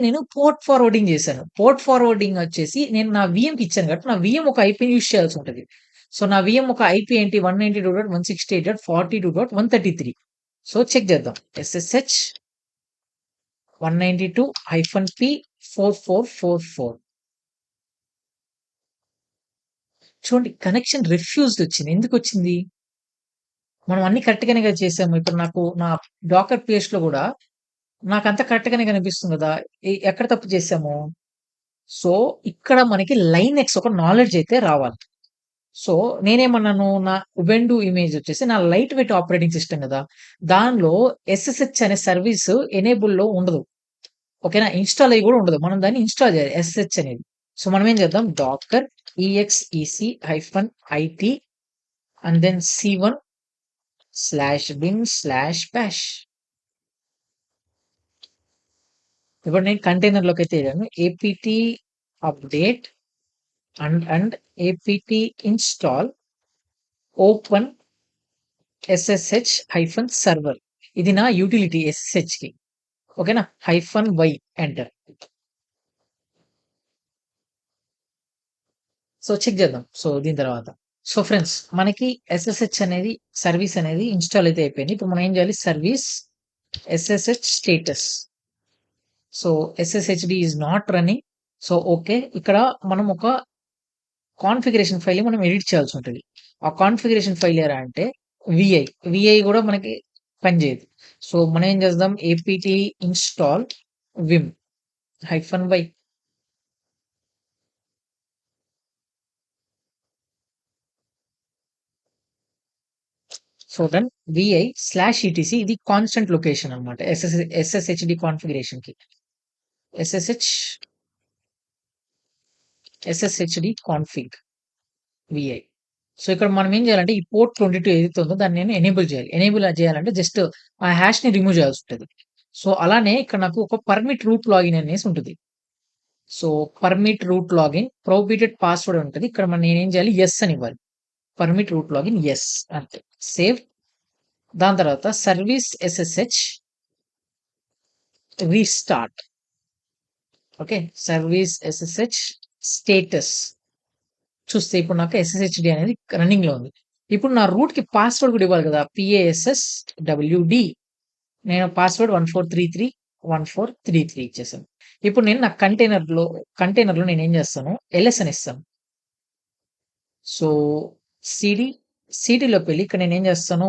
నేను port forwarding చేశాను. Port forwarding వచ్చేసి నేను నా వీఎంకి ఇచ్చాను కాబట్టి నా వీఎం ఒక ఐపీని యూజ్ చేయాల్సి ఉంటది. సో, నా వీఎం ఒక ఐపీ ఏంటి 192.168.40.133. సో, చెక్ చేద్దాం. SSH 192-P4444. చూడండి కనెక్షన్ రిఫ్యూజ్డ్ వచ్చింది. ఎందుకొచ్చింది? మనం అన్ని కరెక్ట్ గానే కదా చేసాము. ఇప్పుడు నాకు నా డాకర్ పేజ్‌లో గూడా నాకంతా కరెక్ట్ గానే కనిపిస్తుంది గదా! ఎక్కడ తప్పు చేశాము? సో, ఇక్కడ మనకి లైనెక్స్ ఒక నాలెడ్జ్ అయితే రావాలి. సో, నేనేమన్నాను నా ఉబుంటు ఇమేజ్ వచ్చేసి నా లైట్ వెయిట్ ఆపరేటింగ్ సిస్టమ్ గదా! దానిలో ఎస్ఎస్హెచ్ అనే సర్వీస్ ఎనేబుల్‌లో ఉండదు. ఓకేనా? ఇన్‌స్టాల్ అయ్యి గూడా ఉండదు. మనం దాన్ని ఇన్‌స్టాల్ చేయాలి ఎస్ఎస్హెచ్ అనేది. సో, మనం ఏం చేద్దాం Dakar exec-it and then c1/bin/bash. ఇప్పుడు నేను కంటైనర్‌లోకైతే ఎళ్ళాను. apt update and apt install open SSH-server. ఇది నా యుటిలిటీ SSHకి. ఓకేనా? -y enter. సో, చెక్ చేద్దాం. సో, దీని తర్వాత. సో, ఫ్రెండ్స్ మనకి SSH అనేది సర్వీస్ అనేది ఇన్‌స్టాల్ అయితే అయిపోయింది. ఇప్పుడు మనం ఏం చేయాలి service SSH status. So, SSHD is not running. So, okay. ఇక్కడ మనం ఒక కాన్ఫిగరేషన్ ఫైల్‌ని మనం ఎడిట్ చేయాల్సి ఉంటది. ఆ కాన్ఫిగరేషన్ ఫైల్ ఏరా అంటే విఐ. విఐ గూడా మనకి పనిచేయదు. సో, మనం ఏం చేద్దాం apt install vim -y. So, then vi/etc ఇది కాన్స్టెంట్ లొకేషన్ అన్నమాట. SSHD కాన్ఫిగరేషన్‌కి. SSHD config vi. సో, ఇక్కడ మనం ఏం చేయాలంటే ఈ పోర్ట్ 22 ఏదైతే ఉందో దాన్ని నేను ఎనేబుల్ చేయాలి. ఎనేబుల్ చేయాలంటే జస్ట్ ఆ హాష్‌ని రిమూవ్ చేయాల్సి ఉంటది. సో, అలానే ఇక్కడ నాకు ఒక పర్మిట్ రూట్ లాగిన్ అనేసి ఉంటది. So, permit root login prohibited password ఉంటది. ఇక్కడ నేనేం చేయాలి యెస్ అని ఇవ్వాలి. పర్మిట్ రూట్ లాగిన్ యెస్ అంతే. సేవ్. దాని తర్వాత service SSH restart. Okay. Service SSH status. చూస్తే ఇప్పుడు నాకు SSHD అనేది రన్నింగ్‌లో ఉంది. ఇప్పుడు నా రూట్‌కి పాస్వర్డ్ కూడా ఇవ్వాలి కదా! PASSWD. నేను పాస్వర్డ్ 1433 ఇచ్చేసాను. ఇప్పుడు నేను నా కంటైనర్‌లో నేనేం చేస్తాను ఎల్ఎస్ అని ఇస్తాను. సో, సీడీలోకి వెళ్లి ఇక్కడ నేనేం చేస్తాను